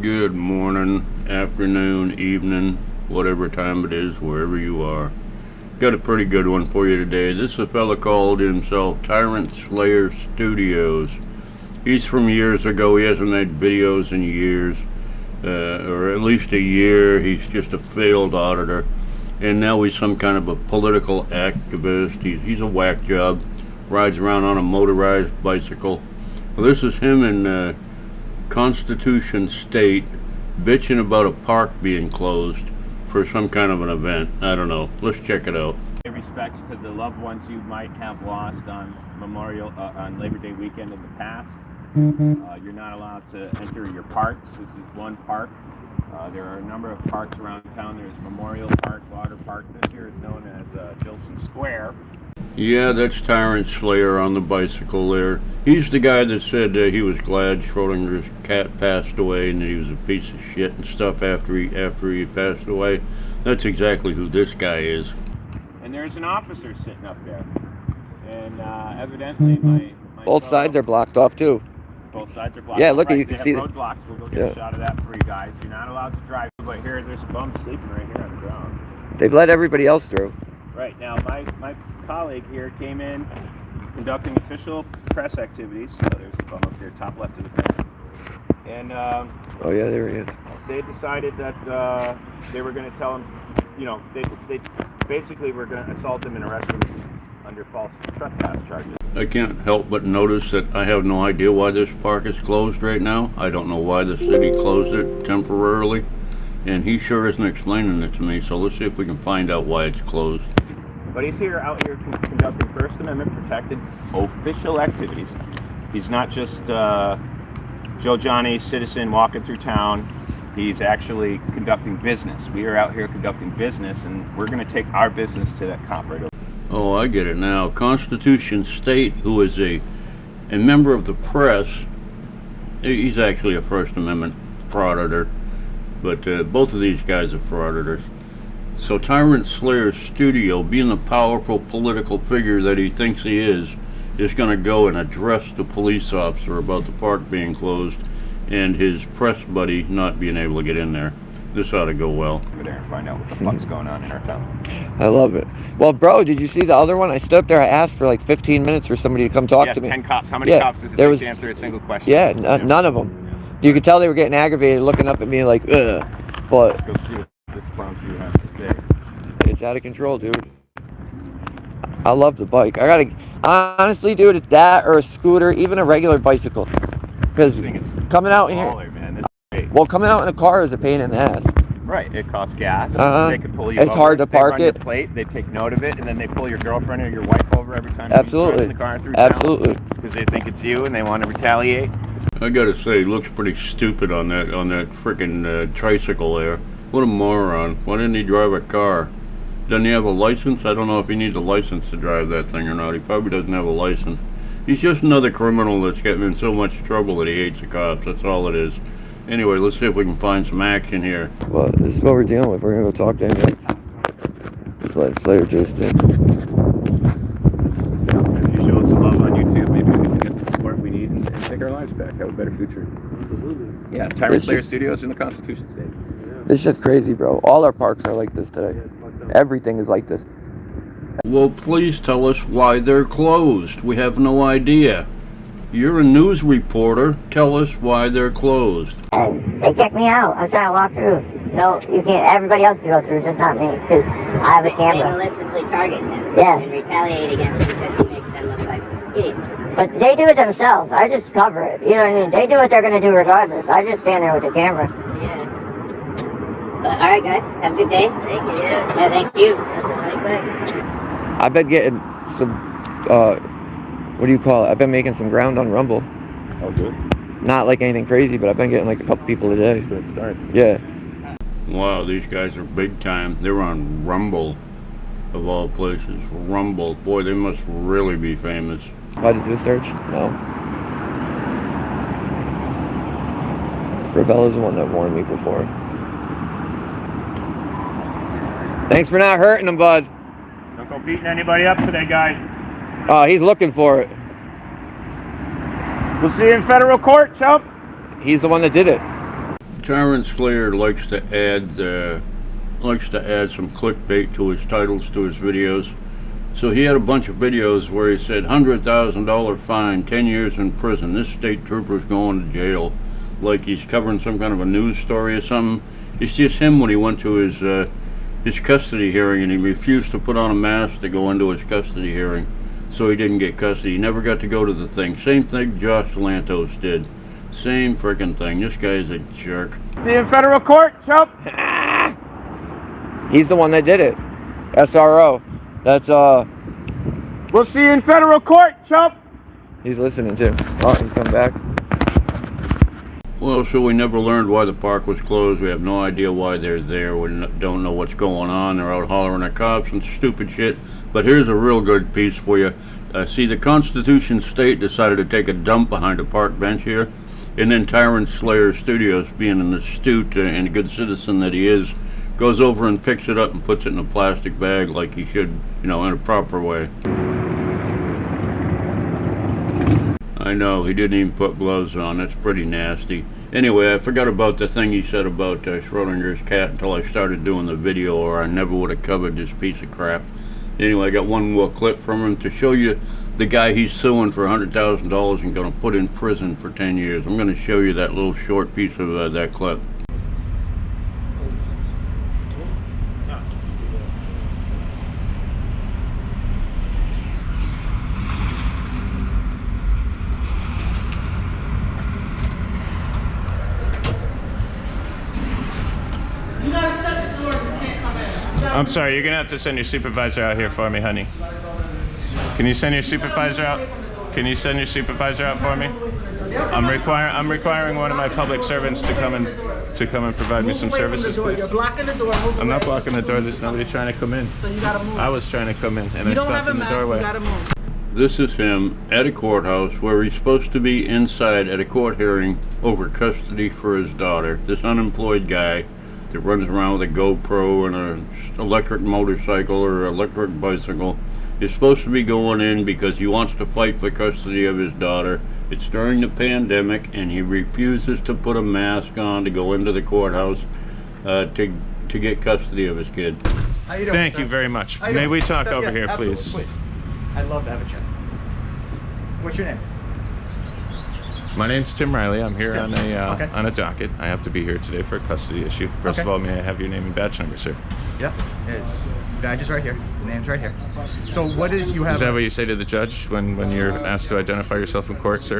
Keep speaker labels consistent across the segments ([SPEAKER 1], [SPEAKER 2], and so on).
[SPEAKER 1] Good morning, afternoon, evening, whatever time it is, wherever you are. Got a pretty good one for you today. This is a fella called himself Tyrant Slayer Studios. He's from years ago. He hasn't made videos in years, or at least a year. He's just a failed auditor. And now he's some kind of a political activist. He's a whack job. Rides around on a motorized bicycle. Well, this is him in Constitution State bitching about a park being closed for some kind of an event. I don't know. Let's check it out.
[SPEAKER 2] Respects to the loved ones you might have lost on on Labor Day weekend in the past. You're not allowed to enter your parks. This is one park. There are a number of parks around town. There's Memorial Park, Water Park. This here is known as Gilson Square.
[SPEAKER 1] Yeah, that's Tyrant Slayer on the bicycle there. He's the guy that said he was glad Schrodinger's cat passed away and that he was a piece of shit and stuff after he passed away. That's exactly who this guy is.
[SPEAKER 2] And there's an officer sitting up there. And evidently my
[SPEAKER 3] both sides are blocked off too.
[SPEAKER 2] Both sides are blocked.
[SPEAKER 3] Yeah, look,
[SPEAKER 2] right,
[SPEAKER 3] you can see
[SPEAKER 2] roadblocks. We'll go get a shot of that for you guys. You're not allowed to drive. But here, there's a bum sleeping right here on the ground.
[SPEAKER 3] They've let everybody else through.
[SPEAKER 2] Right, now my colleague here came in conducting official press activities. So there's the bum up here, top left of the picture. And
[SPEAKER 3] oh yeah, there he is.
[SPEAKER 2] they decided that they were going to tell him, you know, they basically were going to assault him and arrest him under false trespass charges.
[SPEAKER 1] I can't help but notice that I have no idea why this park is closed right now. I don't know why the city closed it temporarily, and he sure isn't explaining it to me, so let's see if we can find out why it's closed.
[SPEAKER 2] But he's out here conducting First Amendment protected official activities. He's not just Joe Johnny citizen walking through town. He's actually conducting business. We are out here conducting business, and we're going to take our business to that cop right over.
[SPEAKER 1] Oh, I get it now. Constitution State, who is a member of the press, he's actually a First Amendment frauditor, but both of these guys are frauditors. So Tyrant Slayer Studio, being the powerful political figure that he thinks he is going to go and address the police officer about the park being closed and his press buddy not being able to get in there. This ought to go well.
[SPEAKER 2] Over there and find out what the fuck's going on in our town.
[SPEAKER 3] I love it. Well, bro, did you see the other one? I stood up there. I asked for like 15 minutes for somebody to come talk to me.
[SPEAKER 2] 10 cops. How many cops does it take to answer a single question?
[SPEAKER 3] Yeah, none of them. You could tell they were getting aggravated, looking up at me like, ugh. But
[SPEAKER 2] Let's go see what this clown you have to say.
[SPEAKER 3] it's out of control, dude. I love the bike. Honestly, dude, it's that or a scooter, even a regular bicycle. Because coming out in here,
[SPEAKER 2] man. This is great.
[SPEAKER 3] well, coming out in a car is a pain in the ass.
[SPEAKER 2] Right, it costs gas. They can pull you
[SPEAKER 3] It's
[SPEAKER 2] over.
[SPEAKER 3] hard to
[SPEAKER 2] They
[SPEAKER 3] park
[SPEAKER 2] run your
[SPEAKER 3] it.
[SPEAKER 2] plate, they take note of it, and then they pull your girlfriend or your wife over every time
[SPEAKER 3] Absolutely.
[SPEAKER 2] you drive in the car through
[SPEAKER 3] Absolutely.
[SPEAKER 2] because they think it's you and they want to retaliate.
[SPEAKER 1] I gotta say, he looks pretty stupid on that frickin' tricycle there. What a moron. Why didn't he drive a car? Doesn't he have a license? I don't know if he needs a license to drive that thing or not. He probably doesn't have a license. He's just another criminal that's getting in so much trouble that he hates the cops. That's all it is. Anyway, let's see if we can find some action here.
[SPEAKER 3] Well, this is what we're dealing with. We're going to go talk to him. Just let Slayer just in.
[SPEAKER 2] If you show us some love on YouTube, maybe we can get the support we need and take our lives back, have a better future. Absolutely. Yeah, Tyrant Slayer Studios in the Constitution State.
[SPEAKER 3] This shit's crazy, bro. All our parks are like this today. Everything is like this.
[SPEAKER 1] Well, please tell us why they're closed. We have no idea. You're a news reporter. Tell us why they're closed.
[SPEAKER 4] And they kicked me out. I was trying to walk through. No, you can't. Everybody else can go through, just not me, because I have a camera.
[SPEAKER 5] They maliciously target him
[SPEAKER 4] Yeah.
[SPEAKER 5] and retaliate against him because he makes them look like idiots.
[SPEAKER 4] But they do it themselves. I just cover it. You know what I mean? They do what they're going to do regardless. I just stand there with the camera.
[SPEAKER 5] Yeah. But all right, guys. Have a good day. Thank you. Yeah, thank you.
[SPEAKER 3] I've been getting some, what do you call it? I've been making some ground on Rumble.
[SPEAKER 2] Oh, good.
[SPEAKER 3] Not like anything crazy, but I've been getting like a couple people a day.
[SPEAKER 2] That's where it starts.
[SPEAKER 3] Yeah.
[SPEAKER 1] Wow, these guys are big time. They're on Rumble, of all places. Rumble. Boy, they must really be famous.
[SPEAKER 3] How to do a search? No. Rabella's the one that warned me before. Thanks for not hurting him, bud.
[SPEAKER 2] Don't go beating anybody up today, guys.
[SPEAKER 3] Oh, he's looking for it.
[SPEAKER 2] We'll see you in federal court, chump.
[SPEAKER 3] He's the one that did it.
[SPEAKER 1] Tyrant Slayer likes to add some clickbait to his titles to his videos. So he had a bunch of videos where he said $100,000 fine, 10 years in prison. This state trooper's going to jail, like he's covering some kind of a news story or something. It's just him when he went to his custody hearing, and he refused to put on a mask to go into his custody hearing, so he didn't get custody. He never got to go to the thing. Same thing Josh Lantos did. Same frickin' thing. This guy's a jerk.
[SPEAKER 2] See you in federal court, chump.
[SPEAKER 3] He's the one that did it. SRO. That's
[SPEAKER 2] We'll see you in federal court, chump.
[SPEAKER 3] he's listening too. Oh, he's coming back.
[SPEAKER 1] Well, so we never learned why the park was closed. We have no idea why they're there. We don't know what's going on. They're out hollering at cops and stupid shit. But here's a real good piece for you. See, the Constitution State decided to take a dump behind a park bench here. And then Tyrant Slayer Studios, being an astute and good citizen that he is, goes over and picks it up and puts it in a plastic bag like he should, in a proper way. I know, he didn't even put gloves on. That's pretty nasty. Anyway, I forgot about the thing he said about Schrodinger's cat until I started doing the video, or I never would have covered this piece of crap. Anyway, I got one more clip from him to show you the guy he's suing for $100,000 and going to put in prison for 10 years. I'm going to show you that little short piece of that clip.
[SPEAKER 2] I'm sorry, you're gonna have to send your supervisor out here for me, honey. Can you send your supervisor out? Can you send your supervisor out for me? I'm requiring one of my public servants to come and provide me some services, please.
[SPEAKER 6] You're blocking the door. Move
[SPEAKER 2] I'm not
[SPEAKER 6] away.
[SPEAKER 2] blocking the door. There's nobody trying to come in.
[SPEAKER 6] So you gotta move.
[SPEAKER 2] I was trying to come in, and
[SPEAKER 6] You
[SPEAKER 2] I
[SPEAKER 6] don't
[SPEAKER 2] stopped
[SPEAKER 6] have a
[SPEAKER 2] in the
[SPEAKER 6] mask. You
[SPEAKER 2] doorway.
[SPEAKER 6] gotta move.
[SPEAKER 1] This is him at a courthouse where he's supposed to be inside at a court hearing over custody for his daughter. This unemployed guy that runs around with a GoPro and an electric motorcycle or electric bicycle is supposed to be going in because he wants to fight for custody of his daughter. It's during the pandemic, and he refuses to put a mask on to go into the courthouse to get custody of his kid.
[SPEAKER 7] How you doing,
[SPEAKER 2] Thank
[SPEAKER 7] sir?
[SPEAKER 2] you very much.
[SPEAKER 7] How you
[SPEAKER 2] May
[SPEAKER 7] doing?
[SPEAKER 2] we talk
[SPEAKER 7] Step-
[SPEAKER 2] over
[SPEAKER 7] yeah,
[SPEAKER 2] here,
[SPEAKER 7] absolutely,
[SPEAKER 2] please?
[SPEAKER 7] I'd love to have a chat. What's your name?
[SPEAKER 2] My name's Tim Riley. I'm here
[SPEAKER 7] Tim.
[SPEAKER 2] on
[SPEAKER 7] Okay.
[SPEAKER 2] a docket. I have to be here today for a custody issue. First of
[SPEAKER 7] Okay.
[SPEAKER 2] all, may I have your name and badge number, sir?
[SPEAKER 7] Yeah, it's badge is right here. The name's right here. So what is you have?
[SPEAKER 2] Is that what you say to the judge when you're asked to identify yourself in court, sir?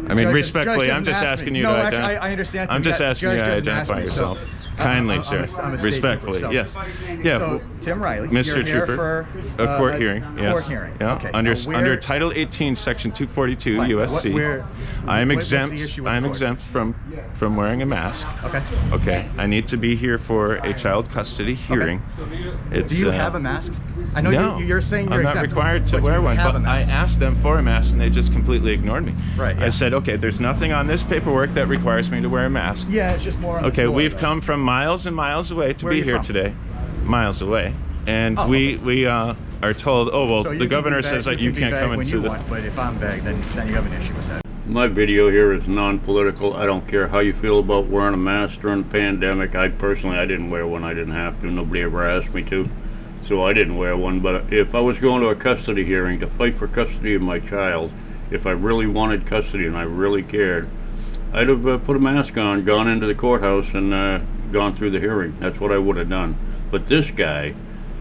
[SPEAKER 2] I mean,
[SPEAKER 7] Judge-
[SPEAKER 2] respectfully,
[SPEAKER 7] judge
[SPEAKER 2] I'm just
[SPEAKER 7] doesn't ask
[SPEAKER 2] asking
[SPEAKER 7] me.
[SPEAKER 2] you
[SPEAKER 7] No,
[SPEAKER 2] to
[SPEAKER 7] actually,
[SPEAKER 2] identify.
[SPEAKER 7] I understand.
[SPEAKER 2] I'm
[SPEAKER 7] Tim,
[SPEAKER 2] just
[SPEAKER 7] that
[SPEAKER 2] asking you
[SPEAKER 7] judge
[SPEAKER 2] to
[SPEAKER 7] doesn't ask
[SPEAKER 2] identify
[SPEAKER 7] me,
[SPEAKER 2] yourself.
[SPEAKER 7] so
[SPEAKER 2] Kindly,
[SPEAKER 7] I'm
[SPEAKER 2] sir.
[SPEAKER 7] a state
[SPEAKER 2] Respectfully,
[SPEAKER 7] trooper, so-
[SPEAKER 2] yes. Yeah.
[SPEAKER 7] So Tim Riley,
[SPEAKER 2] Mr.
[SPEAKER 7] you're here
[SPEAKER 2] Trooper,
[SPEAKER 7] for
[SPEAKER 2] a court hearing. Yes.
[SPEAKER 7] Court hearing.
[SPEAKER 2] Yeah.
[SPEAKER 7] Okay.
[SPEAKER 2] Under
[SPEAKER 7] Now, where-
[SPEAKER 2] under Title 18, Section 242
[SPEAKER 7] Fine.
[SPEAKER 2] USC. I am
[SPEAKER 7] what's the
[SPEAKER 2] exempt.
[SPEAKER 7] issue with
[SPEAKER 2] I am
[SPEAKER 7] court?
[SPEAKER 2] exempt from wearing a mask.
[SPEAKER 7] Okay.
[SPEAKER 2] Okay. I need to be here for a child custody hearing. It's.
[SPEAKER 7] Do you have a mask? I know
[SPEAKER 2] No,
[SPEAKER 7] you're saying you're
[SPEAKER 2] I'm not
[SPEAKER 7] exempt,
[SPEAKER 2] required to
[SPEAKER 7] but
[SPEAKER 2] wear
[SPEAKER 7] you
[SPEAKER 2] one,
[SPEAKER 7] have
[SPEAKER 2] but
[SPEAKER 7] a
[SPEAKER 2] I
[SPEAKER 7] mask.
[SPEAKER 2] asked them for a mask and they just completely ignored me.
[SPEAKER 7] Right,
[SPEAKER 2] I
[SPEAKER 7] yeah.
[SPEAKER 2] said, okay, there's nothing on this paperwork that requires me to wear a mask.
[SPEAKER 7] Yeah, it's just more on the
[SPEAKER 2] Okay,
[SPEAKER 7] floor,
[SPEAKER 2] we've
[SPEAKER 7] though.
[SPEAKER 2] come from miles and miles away to
[SPEAKER 7] Where are
[SPEAKER 2] be
[SPEAKER 7] you
[SPEAKER 2] here
[SPEAKER 7] from?
[SPEAKER 2] today. Miles away. And
[SPEAKER 7] Oh,
[SPEAKER 2] we are told, oh, well,
[SPEAKER 7] So you
[SPEAKER 2] the
[SPEAKER 7] can
[SPEAKER 2] governor
[SPEAKER 7] be
[SPEAKER 2] says
[SPEAKER 7] vague-
[SPEAKER 2] that you
[SPEAKER 7] can be
[SPEAKER 2] can't
[SPEAKER 7] vague
[SPEAKER 2] come
[SPEAKER 7] when
[SPEAKER 2] into
[SPEAKER 7] you
[SPEAKER 2] the...
[SPEAKER 7] want, but if I'm vague, then you have an issue with that.
[SPEAKER 1] My video here is non-political. I don't care how you feel about wearing a mask during the pandemic. I didn't wear one. I didn't have to. Nobody ever asked me to. So I didn't wear one. But if I was going to a custody hearing to fight for custody of my child, if I really wanted custody and I really cared, I'd have put a mask on, gone into the courthouse, and gone through the hearing. That's what I would have done. But this guy,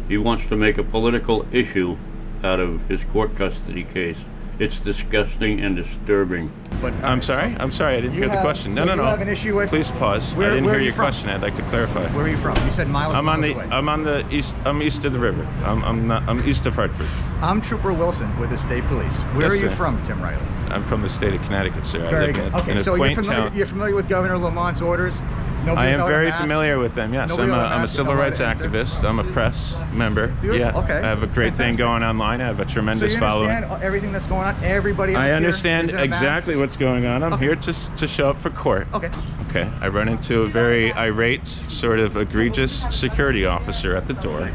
[SPEAKER 1] he wants to make a political issue out of his court custody case. It's disgusting and disturbing.
[SPEAKER 7] But
[SPEAKER 2] I'm sorry, I didn't
[SPEAKER 7] You
[SPEAKER 2] hear the
[SPEAKER 7] have-
[SPEAKER 2] question.
[SPEAKER 7] so
[SPEAKER 2] No.
[SPEAKER 7] you have an issue with-
[SPEAKER 2] Please pause.
[SPEAKER 7] Where-
[SPEAKER 2] I didn't
[SPEAKER 7] where
[SPEAKER 2] hear
[SPEAKER 7] are you
[SPEAKER 2] your
[SPEAKER 7] from?
[SPEAKER 2] question. I'd like to clarify.
[SPEAKER 7] Where are you from? You said miles.
[SPEAKER 2] I'm on
[SPEAKER 7] miles
[SPEAKER 2] the
[SPEAKER 7] away.
[SPEAKER 2] I'm on the east. I'm east of the river. I'm east of Hartford.
[SPEAKER 7] I'm Trooper Wilson with the state police. Where
[SPEAKER 2] Yes,
[SPEAKER 7] are you
[SPEAKER 2] sir.
[SPEAKER 7] from, Tim Riley?
[SPEAKER 2] I'm from the state of Connecticut, sir. I
[SPEAKER 7] Very
[SPEAKER 2] live
[SPEAKER 7] good.
[SPEAKER 2] in
[SPEAKER 7] Okay,
[SPEAKER 2] a
[SPEAKER 7] so
[SPEAKER 2] quaint town.
[SPEAKER 7] you're familiar with Governor Lamont's orders? Nobody
[SPEAKER 2] I am
[SPEAKER 7] without a
[SPEAKER 2] very
[SPEAKER 7] mask?
[SPEAKER 2] familiar with them. Yes,
[SPEAKER 7] Nobody without a
[SPEAKER 2] I'm a
[SPEAKER 7] mask
[SPEAKER 2] civil
[SPEAKER 7] allowed
[SPEAKER 2] rights
[SPEAKER 7] to enter?
[SPEAKER 2] activist. I'm a press member.
[SPEAKER 7] Beautiful.
[SPEAKER 2] Yeah.
[SPEAKER 7] Okay.
[SPEAKER 2] I have a great thing
[SPEAKER 7] Fantastic.
[SPEAKER 2] going online. I have a
[SPEAKER 7] So
[SPEAKER 2] tremendous
[SPEAKER 7] you
[SPEAKER 2] following.
[SPEAKER 7] understand everything that's going on? Everybody else
[SPEAKER 2] I
[SPEAKER 7] here
[SPEAKER 2] understand
[SPEAKER 7] is in a mask?
[SPEAKER 2] exactly what's going on. I'm
[SPEAKER 7] Okay.
[SPEAKER 2] here to show up for court.
[SPEAKER 7] Okay.
[SPEAKER 2] Okay. I run into a very irate, sort of egregious security officer at the door.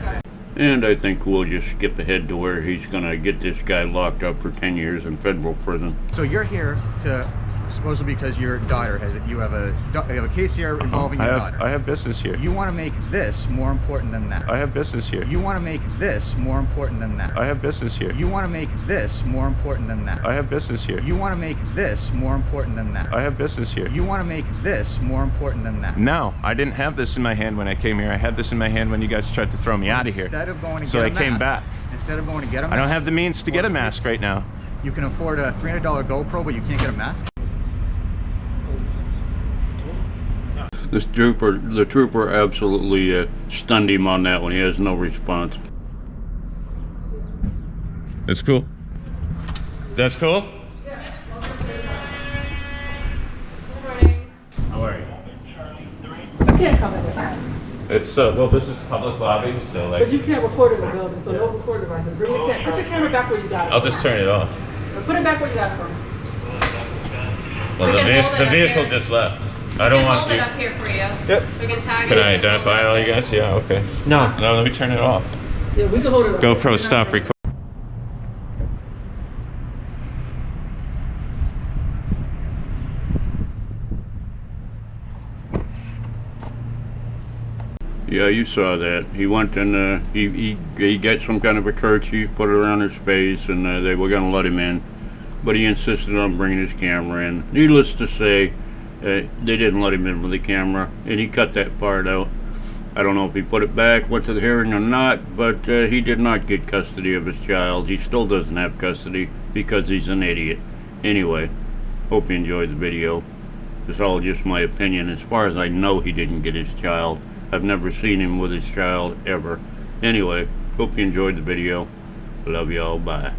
[SPEAKER 1] And I think we'll just skip ahead to where he's going to get this guy locked up for 10 years in federal prison.
[SPEAKER 7] So you're here to supposedly because your daughter has it. You have a case here involving your daughter.
[SPEAKER 6] I have business here.
[SPEAKER 7] You want to make this more important than that.
[SPEAKER 6] I have business here.
[SPEAKER 7] You want to make this more important than that.
[SPEAKER 6] I have business here.
[SPEAKER 7] You want to make this more important than that.
[SPEAKER 6] I have business here.
[SPEAKER 7] You want to make this more important than that.
[SPEAKER 6] I have business here.
[SPEAKER 7] You want to make this more important than that.
[SPEAKER 6] No, I didn't have this in my hand when I came here. I had this in my hand when you guys tried to throw me out of here.
[SPEAKER 7] Instead of going to
[SPEAKER 6] So
[SPEAKER 7] get
[SPEAKER 6] I
[SPEAKER 7] a
[SPEAKER 6] came
[SPEAKER 7] mask,
[SPEAKER 6] back.
[SPEAKER 7] Instead of going to get a mask.
[SPEAKER 6] I don't have the means to get a mask right now.
[SPEAKER 7] You can afford a $300 GoPro, but you can't get a mask.
[SPEAKER 1] The trooper absolutely stunned him on that one. He has no response.
[SPEAKER 6] That's cool. That's cool? How are you?
[SPEAKER 8] You can't come in the time.
[SPEAKER 6] It's well, this is public lobby, so
[SPEAKER 8] But you can't record in the building, so no recording devices. Bring your put your camera back where you got it.
[SPEAKER 6] I'll just turn it off.
[SPEAKER 8] Put it back where you got it from.
[SPEAKER 6] Well, the vehicle just left. I don't want
[SPEAKER 9] hold it up here for you.
[SPEAKER 6] Yep.
[SPEAKER 9] We can tag
[SPEAKER 6] Can
[SPEAKER 9] it.
[SPEAKER 6] I identify all you guys? Yeah, okay.
[SPEAKER 3] No.
[SPEAKER 6] No, let me turn it off.
[SPEAKER 8] Yeah, we can hold it up.
[SPEAKER 6] GoPro, stop recording.
[SPEAKER 1] Yeah, you saw that. He went and he got some kind of a kerchief, put it around his face, and they were going to let him in. But he insisted on bringing his camera in. Needless to say, they didn't let him in with the camera, and he cut that part out. I don't know if he put it back, went to the hearing or not, but he did not get custody of his child. He still doesn't have custody because he's an idiot. Anyway, hope you enjoyed the video. It's all just my opinion. As far as I know, he didn't get his child. I've never seen him with his child ever. Anyway, hope you enjoyed the video. Love y'all. Bye.